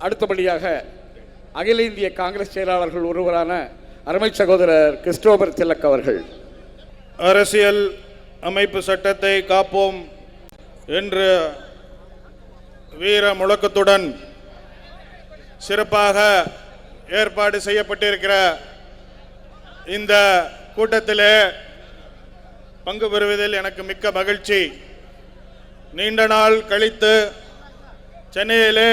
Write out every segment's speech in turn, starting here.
அடுத்தபடியாக அகில இந்திய காங்கிரஸ் செயலாளர்கள் ஒருவரான அருமை சகோதரர் கிறிஸ்டோபர் திலக் அவர்கள். அரசியல் அமைப்பு சட்டத்தை காப்போம் என்ற வீர முழக்கத்துடன் சிறப்பாக ஏற்பாடு செய்யப்பட்டிருக்கிற இந்த கூட்டத்திலே பங்கு பெறுவதில் எனக்கு மிக்க மகிழ்ச்சி. நீண்ட நாள் கழித்து சென்னையிலே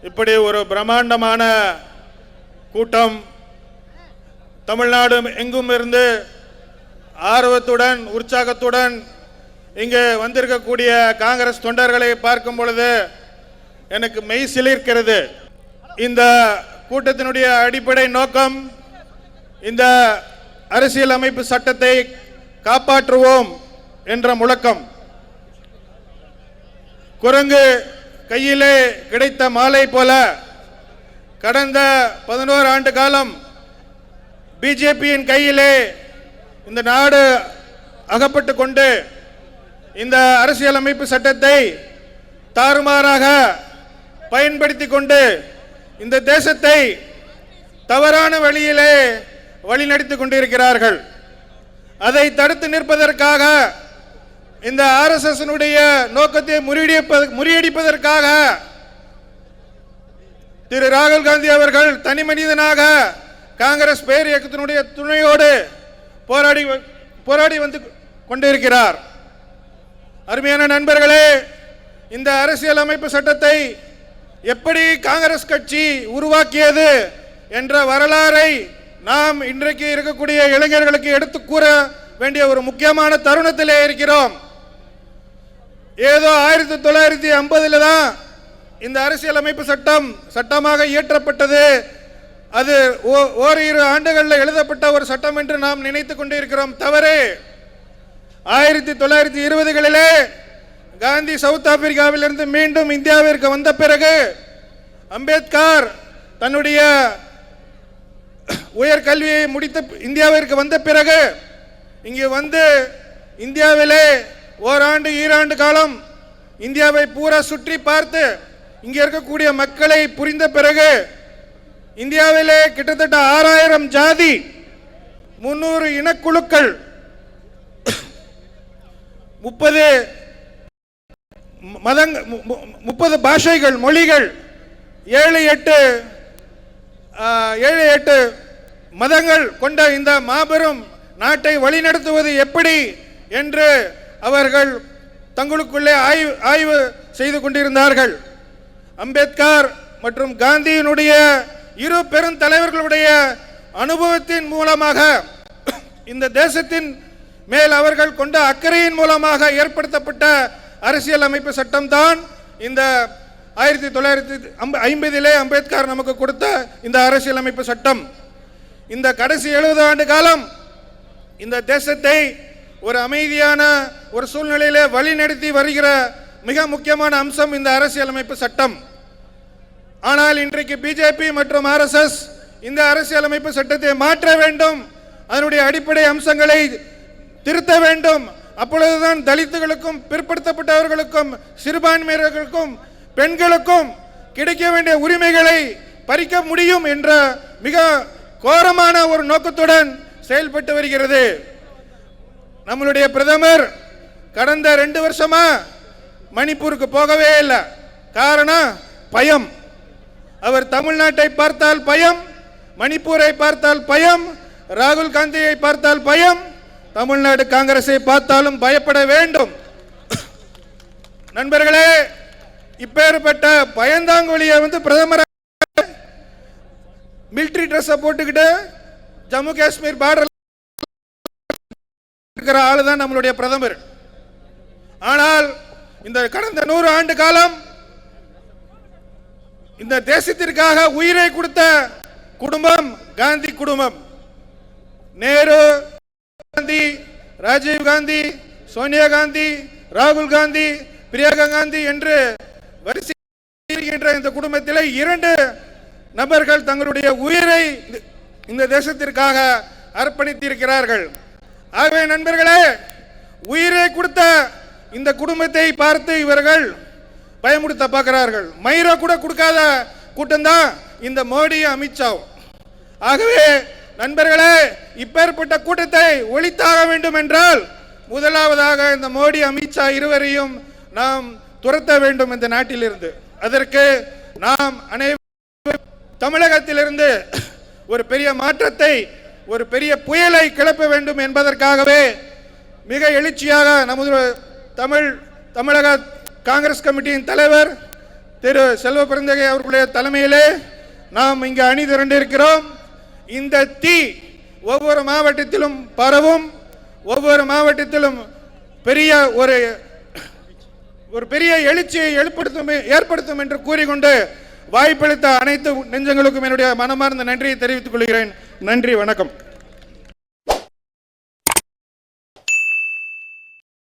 இப்படி ஒரு பிரம்மாண்டமான கூட்டம் தமிழ்நாடு எங்கும் இருந்து ஆர்வத்துடன் உற்சாகத்துடன் இங்கு வந்திருக்கக்கூடிய காங்கிரஸ் தொண்டர்களை பார்க்கும் பொழுது எனக்கு மெய் சிலிர்க்கிறது. இந்த கூட்டத்தினுடைய அடிப்படை நோக்கம் இந்த அரசியல் அமைப்பு சட்டத்தை காப்பாற்றுவோம் என்ற முழக்கம். குரங்கு கையிலே கிடைத்த மாலை போல கடந்த 11 ஆண்டு காலம் பிஜேபியின் கையிலே இந்த நாடு அகப்பட்டு கொண்டு இந்த அரசியலமைப்பு சட்டத்தை தாறுமாறாக பயன்படுத்தி கொண்டு இந்த தேசத்தை தவறான வழியிலே வழிநடத்தி கொண்டிருக்கிறார்கள். அதை தடுத்து நிற்பதற்காக இந்த RSS நோக்கத்தை முறியடிப்பதற்காக திரு ராகுல் காந்தி அவர்கள் தனி மனிதனாக காங்கிரஸ் பேர் இயக்கத்தினுடைய துணையோடு போராடி வந்து கொண்டிருக்கிறார். அருமையான நண்பர்களே, இந்த அரசியல் அமைப்பு சட்டத்தை எப்படி காங்கிரஸ் கட்சி உருவாக்கியது என்ற வரலாறை நாம் இன்றைக்கு இருக்கக்கூடிய இளைஞர்களுக்கு எடுத்து கூற வேண்டிய ஒரு முக்கியமான தருணத்திலே இருக்கிறோம். ஏதோ 1950 தான் இந்த அரசியல் அமைப்பு சட்டம் சட்டமாக இயற்றப்பட்டது. அது ஓரிரு ஆண்டுகளில் எழுதப்பட்ட ஒரு சட்டம் என்று நாம் நினைத்து கொண்டிருக்கிறோம். தவறு. 1920களிலே காந்தி சவுத் ஆப்பிரிக்காவிலிருந்து மீண்டும் இந்தியாவிற்கு வந்த பிறகு அம்பேத்கர் தன்னுடைய உயர்கல்வியை முடித்து இந்தியாவிற்கு வந்த பிறகு இங்கே வந்து இந்தியாவிலே ஓராண்டு ஈராண்டு காலம் இந்தியாவை பூரா சுற்றி பார்த்து இங்கே இருக்கக்கூடிய மக்களை புரிந்த பிறகு இந்தியாவிலே கிட்டத்தட்ட 6000 ஜாதி, 300 இனக்குழுக்கள், 30 பாஷைகள், மொழிகள், 7-8 மதங்கள் கொண்ட இந்த மாபெரும் நாட்டை வழிநடத்துவது எப்படி என்று அவர்கள் தங்களுக்குள்ளே ஆய்வு செய்து கொண்டிருந்தார்கள். அம்பேத்கர் மற்றும் காந்தியினுடைய இரு பெரும் தலைவர்களுடைய அனுபவத்தின் மூலமாக இந்த தேசத்தின் மேல் அவர்கள் கொண்ட அக்கறையின் மூலமாக ஏற்படுத்தப்பட்ட அரசியல் அமைப்பு சட்டம் தான் இந்த 1950 அம்பேத்கர் நமக்கு கொடுத்த இந்த அரசியல் அமைப்பு சட்டம். இந்த கடைசி 70 ஆண்டு காலம் இந்த தேசத்தை ஒரு அமைதியான ஒரு சூழ்நிலையிலே வழிநடத்தி வருகிற மிக முக்கியமான அம்சம் இந்த அரசியலமைப்பு சட்டம். ஆனால் இன்றைக்கு பிஜேபி மற்றும் RSS இந்த அரசியலமைப்பு சட்டத்தை மாற்ற வேண்டும், அதனுடைய அடிப்படை அம்சங்களை திருத்த வேண்டும். அப்பொழுதுதான் தலித்துகளுக்கும் பிற்படுத்தப்பட்டவர்களுக்கும் சிறுபான்மையினர்களுக்கும் பெண்களுக்கும் கிடைக்க வேண்டிய உரிமைகளை பறிக்க முடியும் என்ற மிக கோரமான ஒரு நோக்கத்துடன் செயல்பட்டு வருகிறது. நம்மளுடைய பிரதமர் கடந்த 2 வருஷமா மணிப்பூருக்கு போகவே இல்லை. காரணம் பயம். அவர் தமிழ்நாட்டை பார்த்தால் பயம், மணிப்பூரை பார்த்தால் பயம், ராகுல் காந்தியை பார்த்தால் பயம், தமிழ்நாடு காங்கிரஸை பார்த்தாலும் பயப்பட வேண்டும். நண்பர்களே, இப்பேற்பட்ட பயந்தாங்கொழியை பிரதமர் மிலிட்டரி ட்ரெஸ் போட்டுக்கிட்டு ஜம்மு காஷ்மீர் பார்டர் இருக்கிற ஆளு தான் நம்மளுடைய பிரதமர். ஆனால் இந்த கடந்த 100 ஆண்டு காலம் இந்த தேசத்திற்காக உயிரை கொடுத்த குடும்பம் காந்தி குடும்பம். நேரு காந்தி, ராஜீவ் காந்தி, சோனியா காந்தி, ராகுல் காந்தி, பிரியங்கா காந்தி என்று வரிசை இந்த குடும்பத்தில் 2 நபர்கள் தங்களுடைய உயிரை இந்த தேசத்திற்காக அர்ப்பணித்திருக்கிறார்கள். ஆகவே நண்பர்களே, உயிரை கொடுத்த இந்த குடும்பத்தை பார்த்து இவர்கள் பயமுடுத்த பார்க்கிறார்கள். மயிரை கூட கொடுக்காத கூட்டம்தான் இந்த மோடி அமித்ஷாவும். ஆகவே நண்பர்களே, இப்பேற்பட்ட கூட்டத்தை ஒழித்தாக வேண்டும் என்றால் முதலாவதாக இந்த மோடி அமித்ஷா இருவரையும் நாம் துரத்த வேண்டும் இந்த நாட்டிலிருந்து. அதற்கு நாம் அனைவரும் தமிழகத்திலிருந்து ஒரு பெரிய மாற்றத்தை, ஒரு பெரிய புயலை கிளப்ப வேண்டும் என்பதற்காகவே மிக எழுச்சியாக நமது தமிழக காங்கிரஸ் கமிட்டியின் தலைவர் திரு செல்வ பெருந்தகை அவர்களுடைய தலைமையிலே நாம் இங்கு அணி திரண்டிருக்கிறோம். இந்த தீ ஒவ்வொரு மாவட்டத்திலும் பரவும், ஒவ்வொரு மாவட்டத்திலும் பெரிய ஒரு பெரிய எழுச்சியை ஏற்படுத்தும் என்று கூறிக்கொண்டு வாய்ப்பளித்த அனைத்து நெஞ்சங்களுக்கும் என்னுடைய மனமார்ந்த நன்றியை தெரிவித்துக் கொள்கிறேன். நன்றி, வணக்கம்.